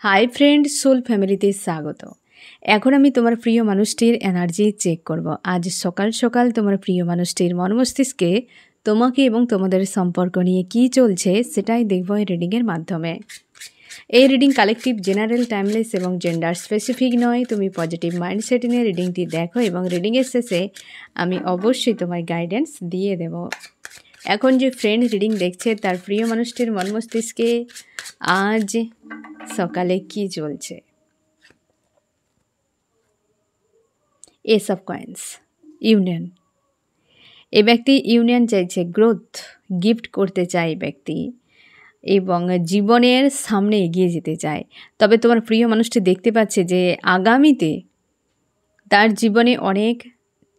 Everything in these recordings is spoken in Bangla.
হাই ফ্রেন্ড, সোল ফ্যামিলিতে স্বাগত। এখন আমি তোমার প্রিয় মানুষটির এনার্জি চেক করব। আজ সকাল সকাল তোমার প্রিয় মানুষটির মন মস্তিষ্কে তোমাকে এবং তোমাদের সম্পর্ক নিয়ে কী চলছে সেটাই দেখব এই রিডিংয়ের মাধ্যমে। এই রিডিং কালেকটিভ, জেনারেল, টাইমলেস এবং জেন্ডার স্পেসিফিক নয়। তুমি পজিটিভ মাইন্ডসেট নিয়ে রিডিংটি দেখো এবং রিডিংয়ের শেষে আমি অবশ্যই তোমার গাইডেন্স দিয়ে দেব। এখন যে ফ্রেন্ড রিডিং দেখছে তার প্রিয় মানুষটির মন মস্তিষ্কে আজ সকালে কি চলছে। S of coins, union. এই ব্যক্তি ইউনিয়ন চাইছে, গ্রোথ গিফট করতে চায় এই ব্যক্তি এবং জীবনের সামনে এগিয়ে যেতে চায়। তবে তোমার প্রিয় মানুষটি দেখতে পাচ্ছে যে আগামীতে তার জীবনে অনেক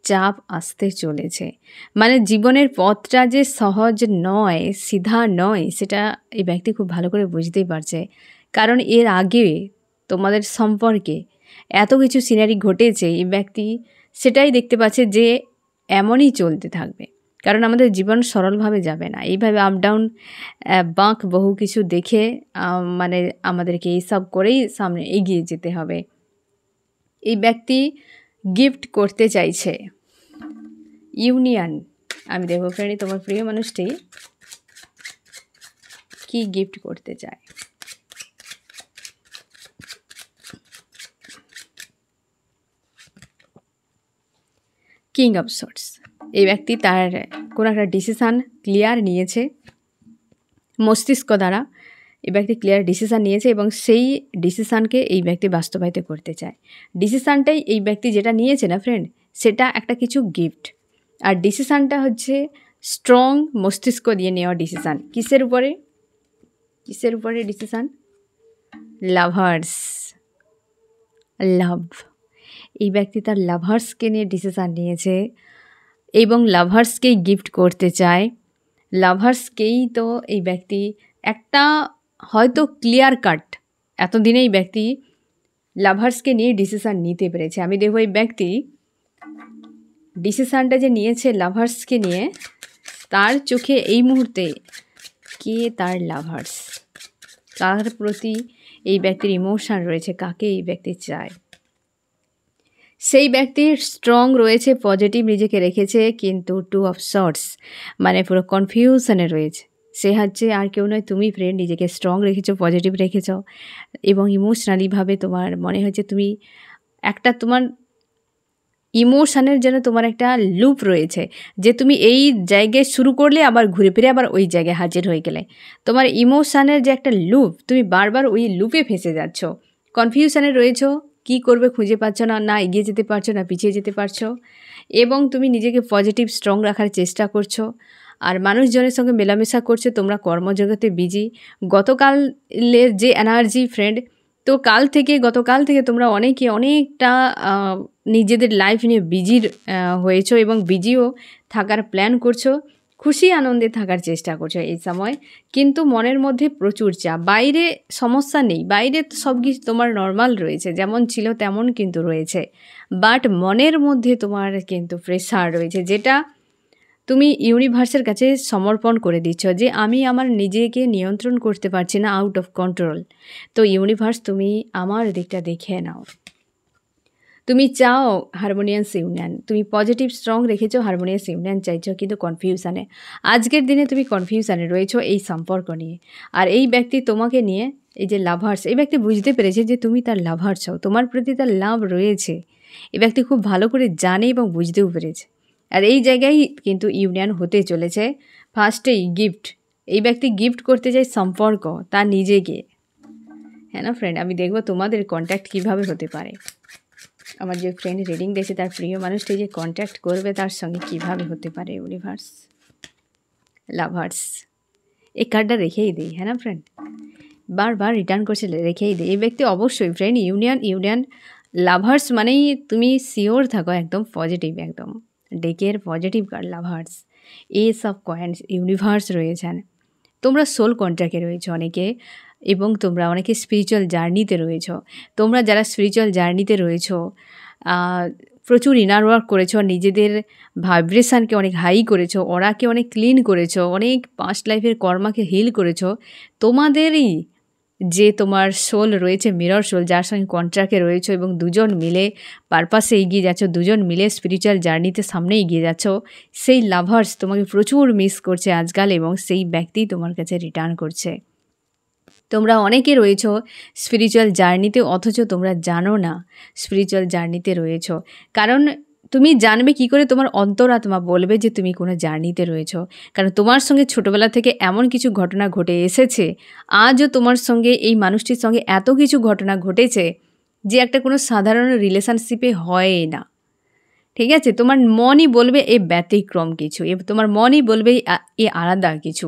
চাপ আসতে চলেছে। মানে জীবনের পথটা যে সহজ নয়, সিধা নয়, সেটা এই ব্যক্তি খুব ভালো করে বুঝতেই পারছে। কারণ এর আগে তোমাদের সম্পর্কে এত কিছু সিনারি ঘটেছে, এই ব্যক্তি সেটাই দেখতে পাচ্ছে যে এমনই চলতে থাকবে। কারণ আমাদের জীবন সরলভাবে যাবে না, এইভাবে আপ ডাউন বাঁক বহু কিছু দেখে মানে আমাদেরকে এইসব করেই সামনে এগিয়ে যেতে হবে। এই ব্যক্তি গিফট করতে চাইছে ইউনিয়ন। আমি দেখব ফ্রেন্ড তোমার প্রিয় মানুষটি কি গিফট করতে চায়। King of swords. এই ব্যক্তি তার কোনো একটা ডিসিশান ক্লিয়ার নিয়েছে মস্তিষ্ক দ্বারা। এই ব্যক্তি ক্লিয়ার ডিসিশান নিয়েছে এবং সেই ডিসিশানকে এই ব্যক্তি বাস্তবায়িত করতে চায়। ডিসিশানটাই এই ব্যক্তি যেটা নিয়েছে না ফ্রেন্ড, সেটা একটা কিছু গিফট। আর ডিসিশানটা হচ্ছে স্ট্রং মস্তিষ্ক দিয়ে নেওয়া ডিসিশান। কিসের উপরে ডিসিশান? লাভার্স, লাভ। এই ব্যক্তি তার লাভার্সকে নিয়ে ডিসিশান নিয়েছে এবং লাভার্সকেই গিফট করতে চায়। লাভার্সকেই তো এই ব্যক্তি একটা হয়তো ক্লিয়ার কাট এতদিনে এই ব্যক্তি লাভার্সকে নিয়ে ডিসিশান নিতে পেরেছে। আমি দেখব এই ব্যক্তি ডিসিশানটা যে নিয়েছে লাভার্সকে নিয়ে, তার চোখে এই মুহূর্তে কে তার লাভার্স, কার প্রতি এই ব্যক্তির ইমোশান রয়েছে, কাকে এই ব্যক্তি চায়। সেই ব্যক্তির স্ট্রং রয়েছে, পজিটিভ নিজেকে রেখেছে, কিন্তু টু অফ সর্টস মানে পুরো কনফিউশনে রয়েছে। সে হচ্ছে আর কেউ নয়, তুমি ফ্রেন্ড। নিজেকে স্ট্রং রেখেছো, পজিটিভ রেখেছো এবং ইমোশনালিভাবে তোমার মনে হচ্ছে তুমি একটা, তোমার ইমোশানের যেন তোমার একটা লুপ রয়েছে যে তুমি এই জায়গায় শুরু করলে আবার ঘুরে ফিরে আবার ওই জায়গায় হাজির হয়ে গেলে। তোমার ইমোশানের যে একটা লুপ, তুমি বারবার ওই লুপে ফেসে যাচ্ছ, কনফিউশনে রয়েছো, কি করবে খুঁজে পাচ্ছ না, না এগিয়ে যেতে পারছো না পিছিয়ে যেতে পারছো। এবং তুমি নিজেকে পজিটিভ স্ট্রং রাখার চেষ্টা করছো আর মানুষজনের সঙ্গে মেলামেশা করছো, তোমরা কর্মজগতে বিজি। গতকালের যে এনার্জি ফ্রেন্ড, তো গতকাল থেকে তোমরা অনেকটা নিজেদের লাইফ নিয়ে বিজি হয়েছো এবং বিজিও থাকার প্ল্যান করছো, খুশি আনন্দে থাকার চেষ্টা করছো এই সময়। কিন্তু মনের মধ্যে প্রচুর চাপ। বাইরে সমস্যা নেই, বাইরে সব কিছু তোমার নর্মাল রয়েছে, যেমন ছিল তেমন কিন্তু রয়েছে, বাট মনের মধ্যে তোমার কিন্তু প্রেশার রয়েছে, যেটা তুমি ইউনিভার্সের কাছে সমর্পণ করে দিচ্ছ যে আমি আমার নিজেকে নিয়ন্ত্রণ করতে পারছি না, আউট অফ কন্ট্রোল। তো ইউনিভার্স, তুমি আমার দিকটা দেখে নাও। তুমি চাও হারমোনিয়াস ইউনিয়ন, তুমি পজিটিভ স্ট্রং রেখেছো, হারমোনিয়াস ইউনিয়ন চাইছো, কিন্তু কনফিউশানে, আজকের দিনে তুমি কনফিউশানে রয়েছো এই সম্পর্ক নিয়ে। আর এই ব্যক্তি তোমাকে নিয়ে, এই যে লাভার্স, এই ব্যক্তি বুঝতে পেরেছে যে তুমি তার লাভার্স হও, তোমার প্রতি তার লাভ রয়েছে। এই ব্যক্তি খুব ভালো করে জানে এবং বুঝতেও পেরেছে। আর এই জায়গায় কিন্তু ইউনিয়ন হতে চলেছে। ফার্স্টেই গিফট, এই ব্যক্তি গিফট করতে চায় সম্পর্ক তার নিজেকে। হ্যাঁ না ফ্রেন্ড, আমি দেখব তোমাদের কন্ট্যাক্ট কিভাবে হতে পারে। আমার যে ফ্রেন্ড রিডিং দেখছে তার প্রিয় মানুষটি যে কন্ট্যাক্ট করবে তার সঙ্গে কিভাবে হতে পারে। ইউনিভার্স, লাভার্স, এই কার্ডটা রেখেই দিই। হ্যাঁ না ফ্রেন্ড, বারবার রিটার্ন করছে, রেখেই দিই। এই ব্যক্তি অবশ্যই ফ্রেন্ড ইউনিয়ন লাভার্স মানেই তুমি শিওর থাকো, একদম পজিটিভ, একদম ডেকের positive card lovers. Ace of coins, universe রয়েছেন। তোমরা সোল কন্ট্যাক্টে রয়েছো অনেকে এবং তোমরা অনেকে স্পিরিচুয়াল জার্নিতে রয়েছো। তোমরা যারা স্পিরিচুয়াল জার্নিতে রয়েছো, প্রচুর ইনার ওয়ার্ক করেছো, নিজেদের ভাইব্রেশানকে অনেক হাই করেছো, অরাকে অনেক ক্লিন করেছো, অনেক পাস্ট লাইফের কর্মাকে হিল করেছো। তোমাদেরই যে তোমার সোল রয়েছে, মিরর সোল, যার সঙ্গে কন্ট্রাক্টে রয়েছে এবং দুজন মিলে পারপাসে এগিয়ে যাচ্ছ, দুজন মিলে স্পিরিচুয়াল জার্নিতে সামনে এগিয়ে যাচ্ছ, সেই লাভার্স তোমাকে প্রচুর মিস করছে আজকাল এবং সেই ব্যক্তি তোমার কাছে রিটার্ন করছে। তোমরা অনেকে রয়েছো স্পিরিচুয়াল জার্নিতে, অথচ তোমরা জানো না স্পিরিচুয়াল জার্নিতে রয়েছো। কারণ তুমি জানবে কি করে? তোমার অন্তরাত্মা বলবে যে তুমি কোনো জার্নিতে রয়েছো। কারণ তোমার সঙ্গে ছোটোবেলা থেকে এমন কিছু ঘটনা ঘটে এসেছে, আজও তোমার সঙ্গে এই মানুষটির সঙ্গে এত কিছু ঘটনা ঘটেছে যে একটা কোনো সাধারণ রিলেশনশিপে হয় না। ঠিক আছে? তোমার মনই বলবে এ ব্যতিক্রম কিছু, তোমার মনই বলবে এ আলাদা কিছু।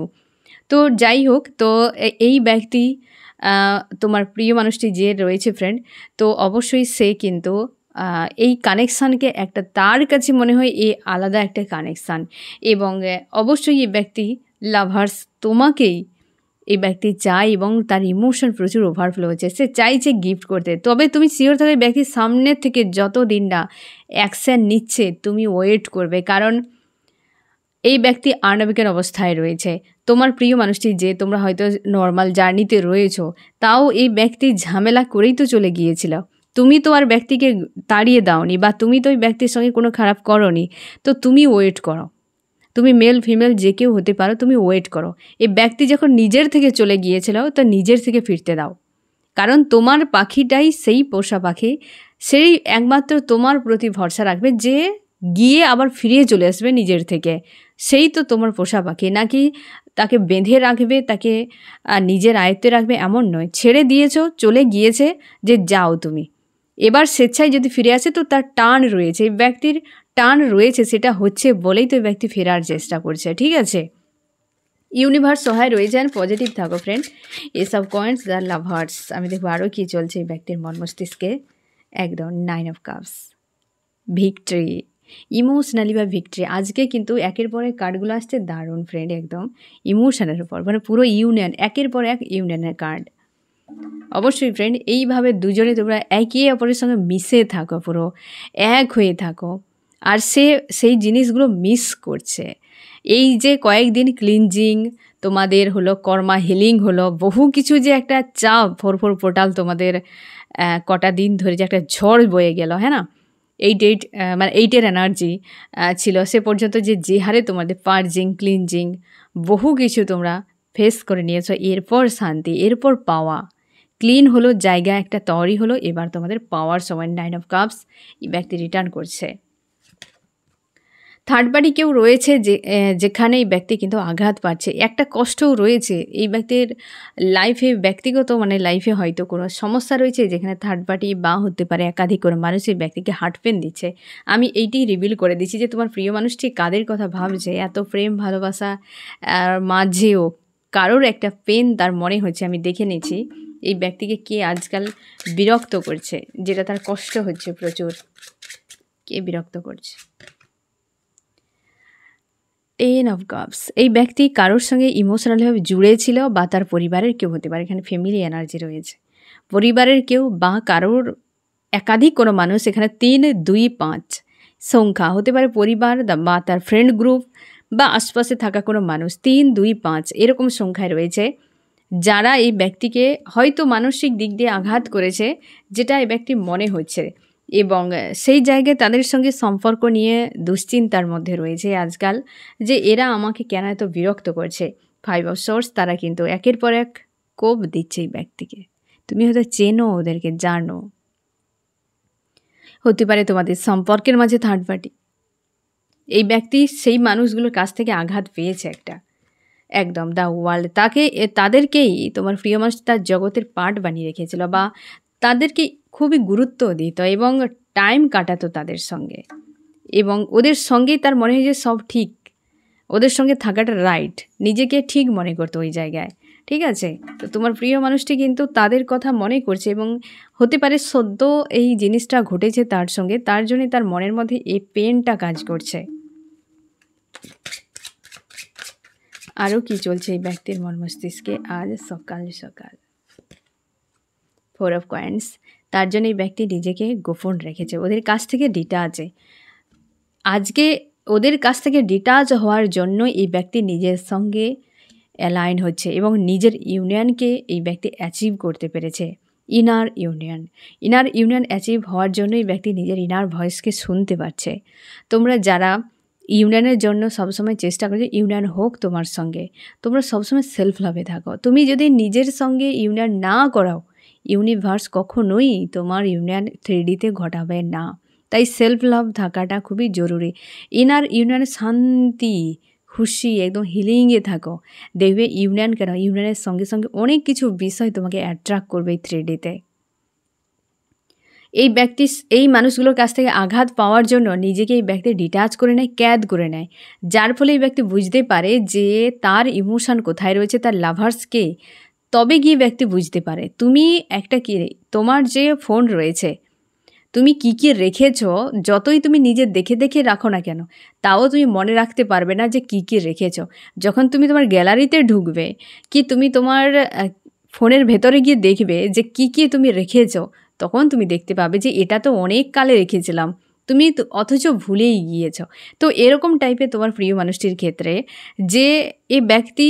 তো যাই হোক, তো এই ব্যক্তি তোমার প্রিয় মানুষটি যে রয়েছে ফ্রেন্ড, তো অবশ্যই সে কিন্তু এই কানেকশানকে একটা, তার কাছে মনে হয় এ আলাদা একটা কানেকশান, এবং অবশ্যই এই ব্যক্তি লাভার্স তোমাকেই এই ব্যক্তি চায় এবং তার ইমোশন প্রচুর ওভারফ্লো হচ্ছে। সে চাইছে গিফট করতে, তবে তুমি শিওর থাকবে ব্যক্তির সামনের থেকে যত দিন না অ্যাকশান নিচ্ছে তুমি ওয়েট করবে, কারণ এই ব্যক্তি আনবিকের অবস্থায় রয়েছে। তোমার প্রিয় মানুষটি যে তোমরা হয়তো নর্মাল জার্নিতে রয়েছো, তাও এই ব্যক্তি ঝামেলা করেই তো চলে গিয়েছিল। তুমি তো আর ব্যক্তিকে তাড়িয়ে দাওনি, বা তুমি তো ওই ব্যক্তির সঙ্গে কোনো খারাপ করোনি। তো তুমি ওয়েট করো, তুমি মেল ফিমেল যে কেউ হতে পারো, তুমি ওয়েট করো। এই ব্যক্তি যখন নিজের থেকে চলে গিয়েছিল, তো নিজের থেকে ফিরতে দাও, কারণ তোমার পাখিটাই সেই পোষা পাখি, সেই একমাত্র তোমার প্রতি ভরসা রাখবে, যে গিয়ে আবার ফিরিয়ে চলে আসবে নিজের থেকে। সেই তো তোমার পোষা পাখি, নাকি তাকে বেঁধে রাখবে, তাকে নিজের আয়ত্তে রাখবে, এমন নয়। ছেড়ে দিয়েছো, চলে গিয়েছে, যে যাও তুমি। এবার স্বেচ্ছায় যদি ফিরে আসে তো তার টান রয়েছে, এই ব্যক্তির টান রয়েছে, সেটা হচ্ছে বলেই তো এই ব্যক্তি ফেরার চেষ্টা করছে। ঠিক আছে? ইউনিভার্স সহায় রয়েছে, আর পজিটিভ থাকো ফ্রেন্ড। এসব কয়েন্টস দ্য লাভার্স। আমি দেখবো আরও কী চলছে এই ব্যক্তির মন মস্তিষ্কে। একদম 9 অফ কাপস, ভিক্টরি, ইমোশনালি বা ভিক্টরি। আজকে কিন্তু একের পর এক কার্ডগুলো আসছে দারুণ ফ্রেন্ড, একদম ইমোশনের উপর, মানে পুরো ইউনিয়ন, একের পর এক ইউনিয়নের কার্ড। অবশ্যই ফ্রেন্ড, এইভাবে দুজনে তোমরা একে অপরের সঙ্গে মিশে থাকো, পুরো এক হয়ে থাকো, আর সেই জিনিসগুলো মিস করছে। এই যে কয়েকদিন ক্লিনজিং তোমাদের হলো, কর্মা হিলিং হলো, বহু কিছু যে একটা চাপ, 4 পোর্টাল তোমাদের কটা দিন ধরে যে একটা ঝড় বয়ে গেল, হ্যাঁ না, 8 মানে 8-এর এনার্জি ছিল, সে পর্যন্ত যে হারে তোমাদের পার্জিং, ক্লিনজিং, বহু কিছু তোমরা ফেস করে নিয়েছো। এরপর শান্তি, এরপর পাওয়া, ক্লিন হলো, জায়গা একটা তৈরি হলো, এবার তোমাদের পাওয়ার সময়। 9 অফ কাপস, এই ব্যক্তি রিটার্ন করছে। থার্ড পার্টি কেউ রয়েছে যেখানে এই ব্যক্তি কিন্তু আঘাত পাচ্ছে, একটা কষ্টও রয়েছে এই ব্যক্তির লাইফে, ব্যক্তিগত মানে লাইফে হয়তো কোনো সমস্যা রয়েছে, যেখানে থার্ড পার্টি বা হতে পারে একাধিক কোনো মানুষ এই ব্যক্তিকে হার্ট পেন দিচ্ছে। আমি এইটি রিভিল করে দিচ্ছি যে তোমার প্রিয় মানুষটি কাদের কথা ভাবছে, এত প্রেম ভালোবাসা মাঝেও কারোর একটা পেন তার মনে হচ্ছে। আমি দেখে নিয়েছি এই ব্যক্তিকে কে আজকাল বিরক্ত করছে, যেটা তার কষ্ট হচ্ছে প্রচুর, কে বিরক্ত করছে। 10 অফ কাপস, এই ব্যক্তি কারোর সঙ্গে ইমোশনালিভাবে জুড়ে ছিল, বা তার পরিবারের কেউ হতে পারে, এখানে ফ্যামিলি এনার্জি রয়েছে, পরিবারের কেউ বা কারোর একাধিক কোনো মানুষ, এখানে 3, 2, 5 সংখ্যা হতে পারে, পরিবার বা তার ফ্রেন্ড গ্রুপ বা আশপাশে থাকা কোনো মানুষ, 3, 2, 5 এরকম সংখ্যায় রয়েছে, যারা এই ব্যক্তিকে হয়তো মানসিক দিক দিয়ে আঘাত করেছে, যেটা এই ব্যক্তি মনে হচ্ছে, এবং সেই জায়গায় তাদের সঙ্গে সম্পর্ক নিয়ে দুশ্চিন্তার মধ্যে রয়েছে আজকাল, যে এরা আমাকে কেন এত বিরক্ত করছে। 5 অফ সোর্স, তারা কিন্তু একের পর এক কোপ দিচ্ছে এই ব্যক্তিকে। তুমি হয়তো চেনো ওদেরকে, জানো, হতে পারে তোমাদের সম্পর্কের মাঝে থার্ড পার্টি। এই ব্যক্তি সেই মানুষগুলোর কাছ থেকে আঘাত পেয়েছে একটা, একদম দ্য ওয়ার্ল্ড, তাদেরকেই তোমার প্রিয় মানুষ তার জগতের পার্ট বানিয়ে রেখেছিল, বা তাদেরকে খুবই গুরুত্ব দিত এবং টাইম কাটাতো তাদের সঙ্গে, এবং ওদের সঙ্গেই তার মনে হয় যে সব ঠিক, ওদের সঙ্গে থাকাটা রাইট, নিজেকে ঠিক মনে করতো ওই জায়গায়। ঠিক আছে? তো তোমার প্রিয় মানুষটি কিন্তু তাদের কথা মনে করছে, এবং হতে পারে সদ্য এই জিনিসটা ঘটেছে তার সঙ্গে, তার জন্যই তার মনের মধ্যে এই পেনটা কাজ করছে। আরও কি চলছে এই ব্যক্তির মন মস্তিষ্কে আজ সকাল সকাল? 4 অফ কয়েন্স, তার জন্য এই ব্যক্তি নিজেকে গোপন রেখেছে, ওদের কাছ থেকে ডিটাচে। আজকে ওদের কাছ থেকে ডিটাচ হওয়ার জন্য এই ব্যক্তি নিজের সঙ্গে অ্যালাইন হচ্ছে এবং নিজের ইউনিয়নকে এই ব্যক্তি অ্যাচিভ করতে পেরেছে। ইনার ইউনিয়ন অ্যাচিভ হওয়ার জন্য এই ব্যক্তি নিজের ইনার ভয়েসকে শুনতে পারছে। তোমরা যারা ইউনিয়নের জন্য সবসময় চেষ্টা করছো ইউনিয়ন হোক তোমার সঙ্গে, তোমরা সবসময় সেলফ লাভে থাকো। তুমি যদি নিজের সঙ্গে ইউনিয়ন না করাও, ইউনিভার্স কখনোই তোমার ইউনিয়ন 3Dতে ঘটাবে না। তাই সেলফ লাভ থাকাটা খুবই জরুরি। ইনার ইউনিয়নে শান্তি, খুশি, একদম হিলিংয়ে থাকো। দেখবে ইউনিয়ন কেন, ইউনিয়নের সঙ্গে সঙ্গে অনেক কিছু বিষয় তোমাকে অ্যাট্রাক্ট করবে এই 3Dতে। এই মানুষগুলোর কাছ থেকে আঘাত পাওয়ার জন্য নিজেকে এই ব্যক্তি ডিটাচ করে নেয়, ক্যাদ করে নেয়, যার ফলে এই ব্যক্তি বুঝতে পারে যে তার ইমোশন কোথায় রয়েছে, তার লাভার্সকে। তবে গিয়ে ব্যক্তি বুঝতে পারে তুমি একটা কি, তোমার যে ফোন রয়েছে তুমি কি কি রেখেছো, যতই তুমি নিজে দেখে দেখে রাখো না কেন, তাও তুমি মনে রাখতে পারবে না যে কি কি রেখেছো। যখন তুমি তোমার গ্যালারিতে ঢুকবে, কি তুমি তোমার ফোনের ভেতরে গিয়ে দেখবে যে কি কি তুমি রেখেছো, তখন তুমি দেখতে পাবে যে এটা তো অনেক কালে রেখেছিলাম, তুমি অথচ ভুলেই গিয়েছ। তো এরকম টাইপের তোমার প্রিয় মানুষটির ক্ষেত্রে যে এই ব্যক্তি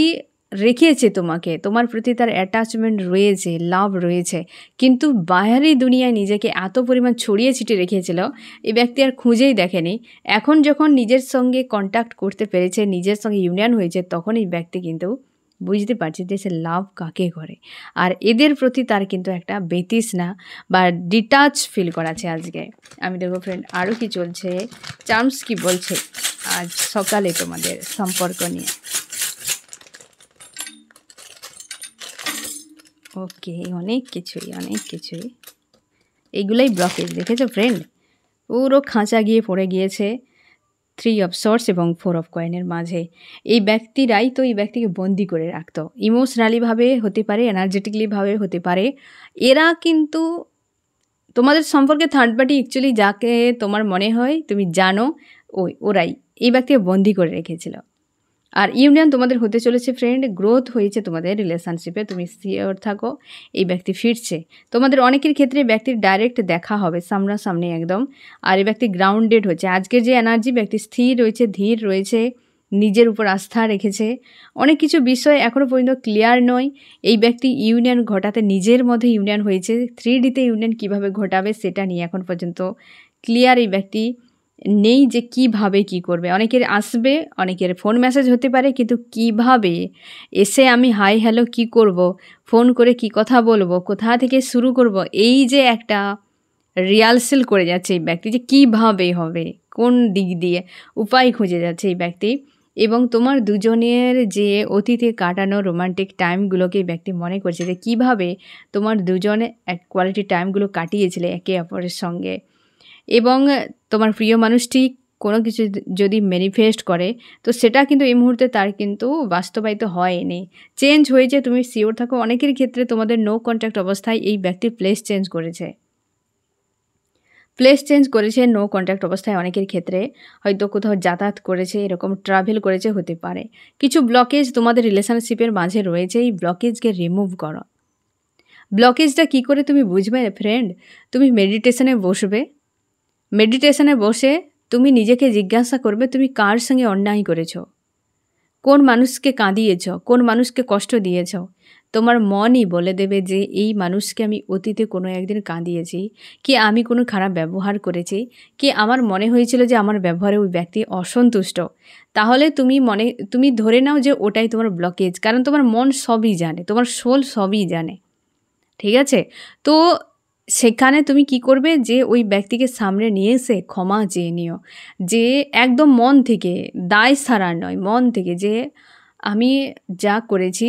রেখেছে তোমাকে, তোমার প্রতি তার অ্যাটাচমেন্ট রয়েছে, লাভ রয়েছে, কিন্তু বাইরে দুনিয়ায় নিজেকে এত পরিমাণ ছড়িয়ে ছিটিয়ে রেখেছিল, এই ব্যক্তি আর খুঁজেই দেখেনি। এখন যখন নিজের সঙ্গে কন্ট্যাক্ট করতে পেরেছে, নিজের সঙ্গে ইউনিয়ন হয়েছে, তখন এই ব্যক্তি কিন্তু বুঝতে পারছে যে সে লাভ কাকে করে। আর এদের প্রতি তার কিন্তু একটা বেতৃষ্ণা বা ডিটাচ ফিল করাছে আজকে। আমি দেখবো ফ্রেন্ড আরও কি চলছে, চার্মস কি বলছে আজ সকালে তোমাদের সম্পর্ক নিয়ে। ওকে, অনেক কিছুই এইগুলোই ব্লকেজ, দেখেছো ফ্রেন্ড, পুরো খাঁচা গিয়ে পড়ে গিয়েছে 3 অফ সর্টস এবং 4 অফ কয়েনের মাঝে। এই ব্যক্তিরাই তো এই ব্যক্তিকে বন্দি করে রাখতো, ইমোশনালিভাবে হতে পারে, এনার্জেটিকলিভাবে হতে পারে। এরা কিন্তু তোমাদের সম্পর্কে থার্ড পার্টি, অ্যাকচুয়ালি যাকে তোমার মনে হয় তুমি জানো, ওরাই এই ব্যক্তিকে বন্দি করে রেখেছিল। আর ইউনিয়ন তোমাদের হতে চলেছে ফ্রেন্ড, গ্রোথ হয়েছে তোমাদের রিলেশনশিপে, তুমি সিওর থাকো এই ব্যক্তি ফিরছে। তোমাদের অনেকের ক্ষেত্রে ব্যক্তির ডাইরেক্ট দেখা হবে সামনাসামনি একদম। আর এই ব্যক্তি গ্রাউন্ডেড হচ্ছে, আজকের যে এনার্জি, ব্যক্তি স্থির রয়েছে, ধীর রয়েছে, নিজের উপর আস্থা রেখেছে। অনেক কিছু বিষয় এখনও পর্যন্ত ক্লিয়ার নয়। এই ব্যক্তি ইউনিয়ন ঘটাতে নিজের মধ্যে ইউনিয়ন হয়েছে, 3Dতে ইউনিয়ন কিভাবে ঘটাবে সেটা নিয়ে এখন পর্যন্ত ক্লিয়ার এই ব্যক্তি নেই যে কিভাবে কি করবে। অনেকের আসবে, অনেকের ফোন মেসেজ হতে পারে, কিন্তু কিভাবে এসে আমি হাই হ্যালো কি করব, ফোন করে কি কথা বলবো, কোথা থেকে শুরু করব, এই যে একটা রিহার্সাল করে যাচ্ছে এই ব্যক্তি যে কিভাবে হবে, কোন দিক দিয়ে উপায় খুঁজে যাচ্ছে এই ব্যক্তি। এবং তোমার দুজনের যে অতীতে কাটানো রোমান্টিক টাইমগুলোকে এই ব্যক্তি মনে করছে যে কীভাবে তোমার দুজনে এক কোয়ালিটি টাইমগুলো কাটিয়েছিলে একে অপরের সঙ্গে। এবং তোমার প্রিয় মানুষটি কোনো কিছু যদি ম্যানিফেস্ট করে, তো সেটা কিন্তু এই মুহূর্তে তার কিন্তু বাস্তবায়িত হয়নি, চেঞ্জ হয়েছে, তুমি শিওর থাকো। অনেকের ক্ষেত্রে তোমাদের নো কন্ট্যাক্ট অবস্থায় এই ব্যক্তির প্লেস চেঞ্জ করেছে, নো কন্ট্যাক্ট অবস্থায় অনেকের ক্ষেত্রে হয়তো কোথাও যাতায়াত করেছে, এরকম ট্রাভেল করেছে, হতে পারে। কিছু ব্লকেজ তোমাদের রিলেশনশিপের মাঝে রয়েছে, এই ব্লকেজকে রিমুভ করো। ব্লকেজটা কী করে তুমি বুঝবে ফ্রেন্ড, তুমি মেডিটেশনে বসে তুমি নিজেকে জিজ্ঞাসা করবে তুমি কার সঙ্গে অন্যায় করেছো, কোন মানুষকে কাঁদিয়েছ, কোন মানুষকে কষ্ট দিয়েছ। তোমার মনই বলে দেবে যে এই মানুষকে আমি অতীতে কোনো একদিন কাঁদিয়েছি, কি আমি কোনো খারাপ ব্যবহার করেছি, কি আমার মনে হয়েছিল যে আমার ব্যবহারে ওই ব্যক্তি অসন্তুষ্ট। তাহলে তুমি ধরে নাও যে ওটাই তোমার ব্লকেজ, কারণ তোমার মন সবই জানে, তোমার সোল সবই জানে, ঠিক আছে। তো সেখানে তুমি কি করবে, যে ওই ব্যক্তিকে সামনে নিয়ে এসে ক্ষমা চেয়ে নিও, যে একদম মন থেকে, দায় সারা নয়, মন থেকে, যে আমি যা করেছি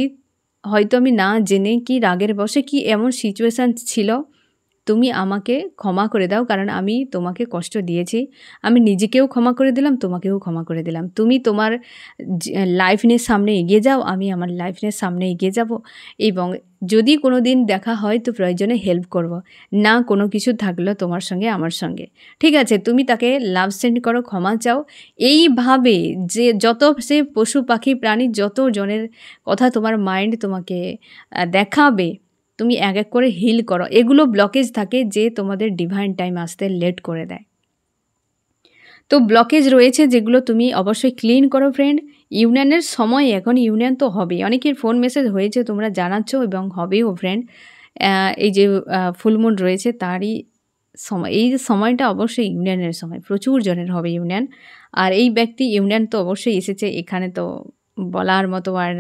হয়তো আমি না জেনে কি রাগের বশে কি এমন সিচুয়েশান ছিল, তুমি আমাকে ক্ষমা করে দাও, কারণ আমি তোমাকে কষ্ট দিয়েছি। আমি নিজেকেও ক্ষমা করে দিলাম, তোমাকেও ক্ষমা করে দিলাম। তুমি তোমার লাইফ নিয়ে সামনে এগিয়ে যাও, আমি আমার লাইফ নিয়ে সামনে এগিয়ে যাব। এবং যদি কোনো দিন দেখা হয় তো প্রয়োজনে হেল্প করব, না কোনো কিছু থাকলো তোমার সঙ্গে আমার সঙ্গে, ঠিক আছে। তুমি তাকে লাভ সেন্ড করো, ক্ষমা চাও, এইভাবে যে যত সে পশু পাখি প্রাণী যত জনের কথা তোমার মাইন্ড তোমাকে দেখাবে, তুমি এক এক করে হিল করো। এগুলো ব্লকেজ থাকে যে তোমাদের ডিভাইন টাইম আসতে লেট করে দেয়। তো ব্লকেজ রয়েছে যেগুলো তুমি অবশ্যই ক্লিন করো ফ্রেন্ড, ইউনিয়নের সময় এখন, ইউনিয়ন তো হবেই। অনেকের ফোন মেসেজ হয়েছে, তোমরা জানাচ্ছ এবং হবেও ফ্রেন্ড। এই যে ফুল মুন রয়েছে তারই সময়, এই যে সময়টা অবশ্যই ইউনিয়নের সময়, প্রচুর জনের হবে ইউনিয়ন। আর এই ব্যক্তি ইউনিয়ন তো অবশ্যই এসেছে, এখানে তো বলার মতো আর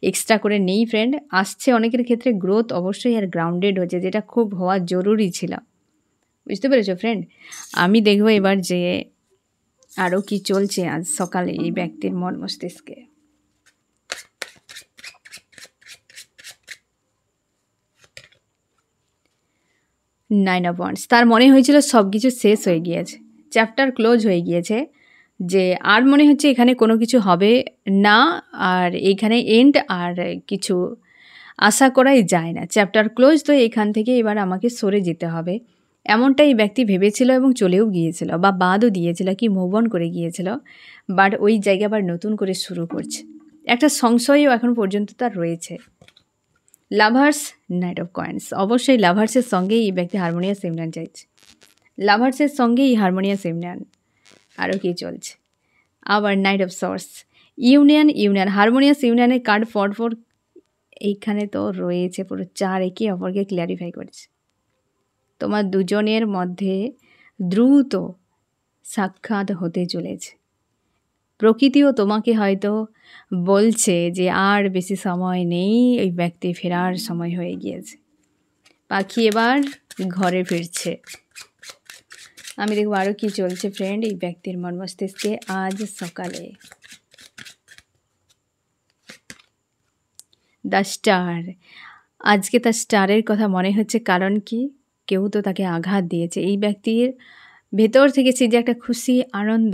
এক্সট্রা করে নেই ফ্রেন্ড। আসছে অনেকের ক্ষেত্রে গ্রোথ অবশ্যই, আর গ্রাউন্ডেড হচ্ছে, যেটা খুব হওয়া জরুরি ছিল। বুঝতে পেরেছো ফ্রেন্ড? আমি দেখবো এবার যে আরও কি চলছে আজ সকালে এই ব্যক্তির মন মস্তিষ্কে। নাইন অফ ওয়ান্ডস, তার মনে হয়েছিল সব কিছু শেষ হয়ে গিয়েছে, চ্যাপ্টার ক্লোজ হয়ে গিয়েছে, যে আর মনে হচ্ছে এখানে কোনো কিছু হবে না, আর এইখানে এন্ড, আর কিছু আশা করাই যায় না, চ্যাপ্টার ক্লোজ, তো এখান থেকে এবার আমাকে সরে যেতে হবে, এমনটাই ব্যক্তি ভেবেছিল এবং চলেও গিয়েছিল বা বাদও দিয়েছিল, কি মুভ অন করে গিয়েছিল। বাট ওই জায়গা আবার নতুন করে শুরু করছে, একটা সংশয়ও এখন পর্যন্ত তার রয়েছে। লাভার্স, নাইট অফ কয়েন্স, অবশ্যই লাভার্সের সঙ্গেই এই ব্যক্তি হারমোনিয়াস ইউনিয়ন চাইছে, লাভার্সের সঙ্গেই হারমোনিয়াস ইউনিয়ন। আরও কি চলছে? আবার night of source, union, harmonious ইউনিয়নের কার্ড ফর এইখানে তো রয়েছে পুরো 4 একে অপরকে ক্ল্যারিফাই করছে। তোমার দুজনের মধ্যে দ্রুত সাক্ষাৎ হতে চলেছে, প্রকৃতিও তোমাকে হয়তো বলছে যে আর বেশি সময় নেই, ওই ব্যক্তি ফেরার সময় হয়ে গিয়েছে, পাখি এবার ঘরে ফিরছে। আমি দেখব আরও কি চলছে ফ্রেন্ড এই ব্যক্তির মন মস্তিষ্কে আজ সকালে। দ্য স্টার, আজকে তার স্টারের কথা মনে হচ্ছে, কারণ কি কেউ তো তাকে আঘাত দিয়েছে। এই ব্যক্তির ভেতর থেকে সে যে একটা খুশি আনন্দ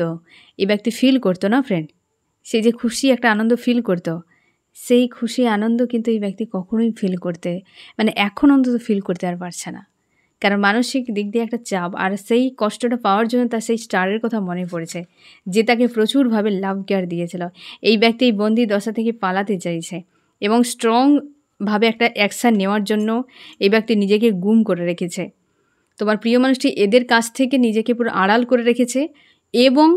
এই ব্যক্তি ফিল করতো না ফ্রেন্ড, সে যে খুশি একটা আনন্দ ফিল করতো, সেই খুশি আনন্দ কিন্তু এই ব্যক্তি কখনোই ফিল করতে, মানে এখন অন্তত ফিল করতে আর পারছে না, কারণ মানসিক দিক দিয়ে একটা চাপ, আর সেই কষ্টটা পাওয়ার জন্য তার সেই স্টারের কথা মনে পড়েছে, যে তাকে প্রচুরভাবে লাভ কেয়ার দিয়েছিল। এই ব্যক্তি এই বন্দি দশা থেকে পালাতে চাইছে এবং স্ট্রংভাবে একটা অ্যাকশান নেওয়ার জন্য এই ব্যক্তি নিজেকে গুম করে রেখেছে। তোমার প্রিয় মানুষটি এদের কাছ থেকে নিজেকে পুরো আড়াল করে রেখেছে এবং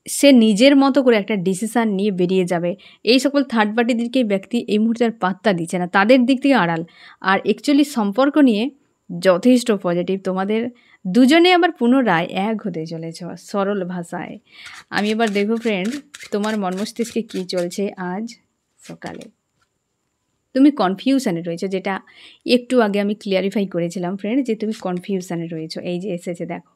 সে নিজের মতো করে একটা ডিসিশান নিয়ে বেরিয়ে যাবে। এই সকল থার্ড পার্টিদেরকে ব্যক্তি এই মুহূর্তে আর পাত্তা দিচ্ছে না, তাদের দিক থেকে আড়াল। আর অ্যাকচুয়ালি সম্পর্ক নিয়ে যথেষ্ট পজিটিভ, তোমাদের দুজনে আবার পুনরায় এক হতে চলেছ সরল ভাষায়। আমি এবার দেখো ফ্রেন্ড তোমার মন মস্তিষ্কে কী চলছে আজ সকালে। তুমি কনফিউশানে রয়েছো, যেটা একটু আগে আমি ক্লিয়ারিফাই করেছিলাম ফ্রেন্ড, যে তুমি কনফিউশানে রয়েছো। এই যে এসেছে দেখো,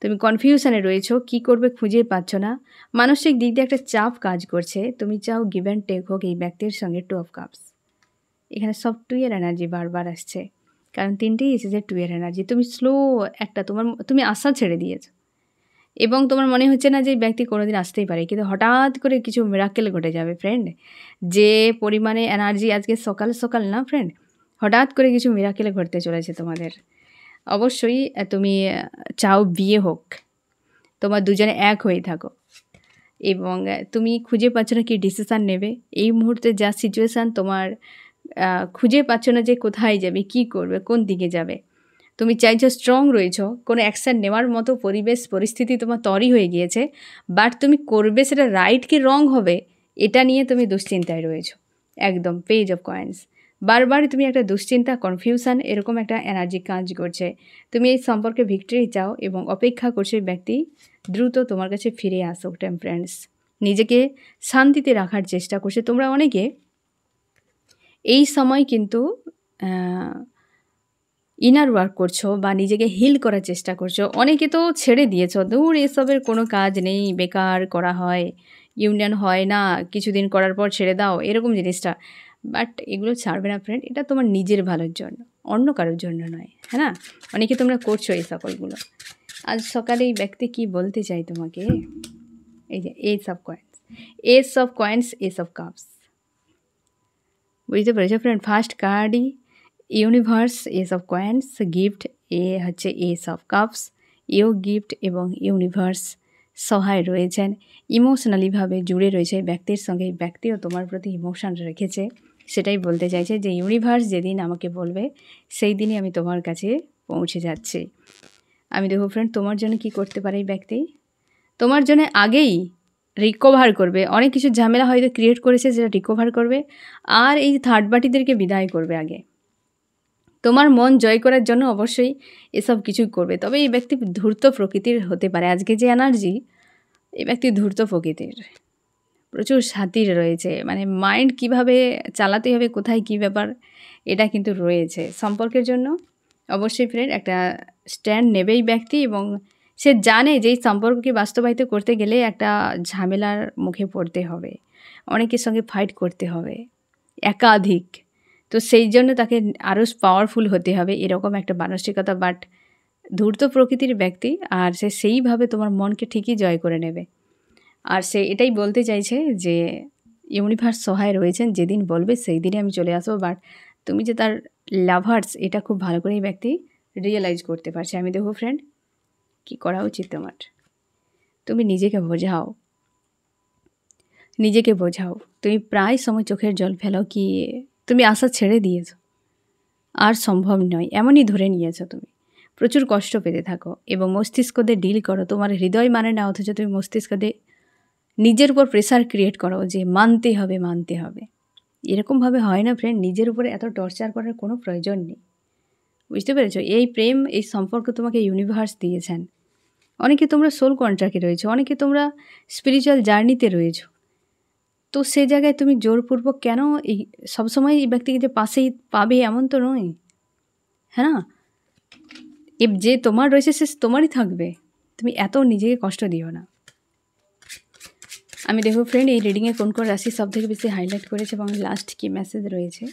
তুমি কনফিউশানে রয়েছো, কী করবে খুঁজে পাচ্ছ না, মানসিক দিক দিয়ে একটা চাপ কাজ করছে, তুমি চাও গিভ অ্যান্ড টেক হোক এই ব্যক্তির সঙ্গে। 2 অফ কাপস, এখানে সব 2 এর এনার্জি বারবার আসছে, কারণ 3টেই এসেছে 2 এর এনার্জি। তুমি স্লো একটা তুমি আশা ছেড়ে দিয়েছো এবং তোমার মনে হচ্ছে না যে এই ব্যক্তি কোনোদিন আসতেই পারে, কিন্তু হঠাৎ করে কিছু মিরাকেল ঘটে যাবে ফ্রেন্ড। যে পরিমাণে এনার্জি আজকে সকাল সকাল না ফ্রেন্ড, হঠাৎ করে কিছু মিরাকেল ঘটতে চলেছে তোমাদের। অবশ্যই তুমি চাও বিয়ে হোক, তোমার দুজনে এক হয়ে থাকো এবং তুমি খুঁজে পাচ্ছ না কি ডিসিশান নেবে এই মুহূর্তে, যা সিচুয়েশান তোমার খুঁজে পাচ্ছ না যে কোথায় যাবে, কি করবে, কোন দিকে যাবে। তুমি চাইছো, স্ট্রং রয়েছো, কোনো অ্যাকশান নেওয়ার মতো পরিবেশ পরিস্থিতি তোমার তৈরি হয়ে গিয়েছে, বাট তুমি করবে সেটা রাইট কি রং হবে এটা নিয়ে তুমি দুশ্চিন্তায় রয়েছো। একদম পেজ অফ কয়েন্স, বারবার তুমি একটা দুশ্চিন্তা, কনফিউশন, এরকম একটা এনার্জি কাজ করছে। তুমি এই সম্পর্কে ভিক্টরি চাও এবং অপেক্ষা করছে ব্যক্তি দ্রুত তোমার কাছে ফিরে আসুক। টেম্পারেন্স, নিজেকে শান্তিতে রাখার চেষ্টা করছে। তোমরা অনেকে এই সময় কিন্তু ইনার ওয়ার্ক করছো বা নিজেকে হিল করার চেষ্টা করছো। অনেকে তো ছেড়ে দিয়েছো, দূর এসবের কোনো কাজ নেই, বেকার করা হয়, ইউনিয়ন হয় না, কিছুদিন করার পর ছেড়ে দাও, এরকম জিনিসটা। বাট এগুলো ছাড়বে না ফ্রেন্ড, এটা তোমার নিজের ভালোর জন্য, অন্য কারোর জন্য নয়, হ্যাঁ না? অনেকে তোমরা করছো এই সকলগুলো। আজ সকালে এই ব্যক্তি কি বলতে চাই তোমাকে, এই যে ace of coins, ace of coins, ace of cups, বুঝতে পেরেছো ফ্রেন্ড? ফার্স্ট কার্ডই universe, ace of coins, gift, এ হচ্ছে এস অফ কাপস, এও গিফট এবং ইউনিভার্স সহায় রয়েছেন, ইমোশনালিভাবে জুড়ে রয়েছে ব্যক্তির সঙ্গে। এই ব্যক্তিও তোমার প্রতি ইমোশন রেখেছে, সেটাই বলতে চাইছে যে ইউনিভার্স যেদিন আমাকে বলবে সেই দিনই আমি তোমার কাছে পৌঁছে যাচ্ছি। আমি দেখো ফ্রেন্ড তোমার জন্য কি করতে পারে এই ব্যক্তি, তোমার জন্য আগেই রিকভার করবে, অনেক কিছু ঝামেলা হয়তো ক্রিয়েট করেছে সেটা রিকভার করবে, আর এই থার্ড পার্টিদেরকে বিদায় করবে আগে। তোমার মন জয় করার জন্য অবশ্যই এসব কিছুই করবে। তবে এই ব্যক্তি ধূর্ত প্রকৃতির হতে পারে। আজকে যে এনার্জি, এই ব্যক্তি ধূর্ত প্রকৃতির, প্রচুর শাতির রয়েছে, মানে মাইন্ড কিভাবে চালাতে হবে, কোথায় কী ব্যাপার, এটা কিন্তু রয়েছে। সম্পর্কের জন্য অবশ্যই ফ্রেন্ড একটা স্ট্যান্ড নেবেই ব্যক্তি, এবং সে জানে যে এই সম্পর্ককে বাস্তবায়িত করতে গেলে একটা ঝামেলার মুখে পড়তে হবে, অনেকের সঙ্গে ফাইট করতে হবে, একাধিক। তো সেই জন্য তাকে আরও পাওয়ারফুল হতে হবে, এরকম একটা মানসিকতা। বাট ধূর্ত প্রকৃতির ব্যক্তি, আর সে সেইভাবে তোমার মনকে ঠিকই জয় করে নেবে। আর সে এটাই বলতে চাইছে যে ইউনিভার্স সহায় রয়েছেন, যেদিন বলবে সেই দিনে আমি চলে আসবো। বাট তুমি যে তার লাভার্স, এটা খুব ভালো করে এই ব্যক্তি রিয়েলাইজ করতে পারছে। আমি দেখো ফ্রেন্ড, কী করা উচিত তোমার? তুমি নিজেকে বোঝাও, নিজেকে বোঝাও। তুমি প্রায় সময় চোখের জল ফেলো, কি তুমি আশা ছেড়ে দিয়েছো, আর সম্ভব নয় এমনই ধরে নিয়েছো তুমি। প্রচুর কষ্ট পেতে থাকো এবং মস্তিষ্ক দিয়ে ডিল করো। তোমার হৃদয় মানে না, অথচ তুমি মস্তিষ্ক দিয়ে নিজের উপর প্রেসার ক্রিয়েট করো যে মানতে হবে, মানতে হবে। এরকমভাবে হয় না ফ্রেন্ড, নিজের উপরে এত টর্চার করার কোনো প্রয়োজন নেই। বুঝতে পেরেছো? এই প্রেম, এই সম্পর্ক তোমাকে ইউনিভার্স দিয়েছেন। অনেকে তোমরা সোল কন্ট্রাক্টে রয়েছো, অনেকে তোমরা স্পিরিচুয়াল জার্নিতে রয়েছো। তো সে জায়গায় তুমি জোরপূর্বক কেন এই সবসময় এই ব্যক্তিকে যে পাশেই পাবে এমন তো নয়, হ্যাঁ না? যে তোমার রয়েছে সে তোমারই থাকবে, তুমি এত নিজেকে কষ্ট দিও না। আমি দেখো ফ্রেন্ড, এই রিডিংয়ে কোন কোন রাশি সব থেকে বেশি হাইলাইট করেছে এবং লাস্ট কী মেসেজ রয়েছে।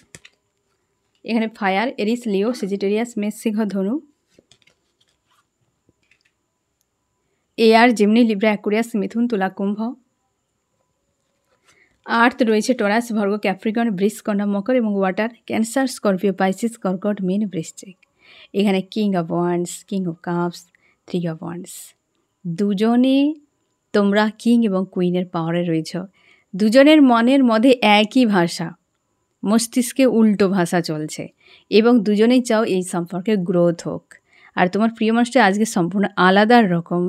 এখানে ফায়ার, এরিস, লিও, সেজিটেরিয়াস, মেষ, সিংহ, ধনু, এয়ার, জিমনি, লিব্রা, অ্যাকুরিয়াস, মিথুন, তুলা, কুম্ভ। আর্থ রয়েছে টরাস, ভর্গ, ক্যাপ্রিকন, বৃষ, কন্যা, মকর, এবং ওয়াটার ক্যান্সার, স্করপিও, পাইসিস, কর্কট, মীন, বৃশ্চিক। এখানে king of wands, king of cups, 3 of wands. দুজনে তোমরা কিং এবং কুইনের পাওয়ারে রয়েছ। দুজনের মনের মধ্যে একই ভাষা, মস্তিষ্কে উল্টো ভাষা চলছে, এবং দুজনেই চাও এই সম্পর্কের গ্রোথ হোক। আর তোমার প্রিয় মানুষটা আজকে সম্পূর্ণ আলাদা রকম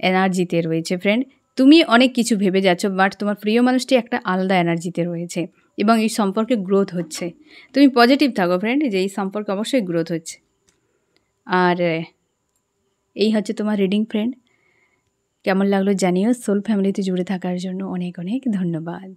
এনার্জিতে রয়েছে ফ্রেন্ড। তুমি অনেক কিছু ভেবে যাচ্ছ, বাট তোমার প্রিয় মানুষটি একটা আলাদা এনার্জিতে রয়েছে এবং এই সম্পর্কে গ্রোথ হচ্ছে। তুমি পজিটিভ থাকো ফ্রেন্ড, যে এই সম্পর্কে অবশ্যই গ্রোথ হচ্ছে। আর এই হচ্ছে তোমার রিডিং ফ্রেন্ড। কেমন লাগলো জানিও। সোল ফ্যামিলিতে জুড়ে থাকার জন্য অনেক অনেক ধন্যবাদ।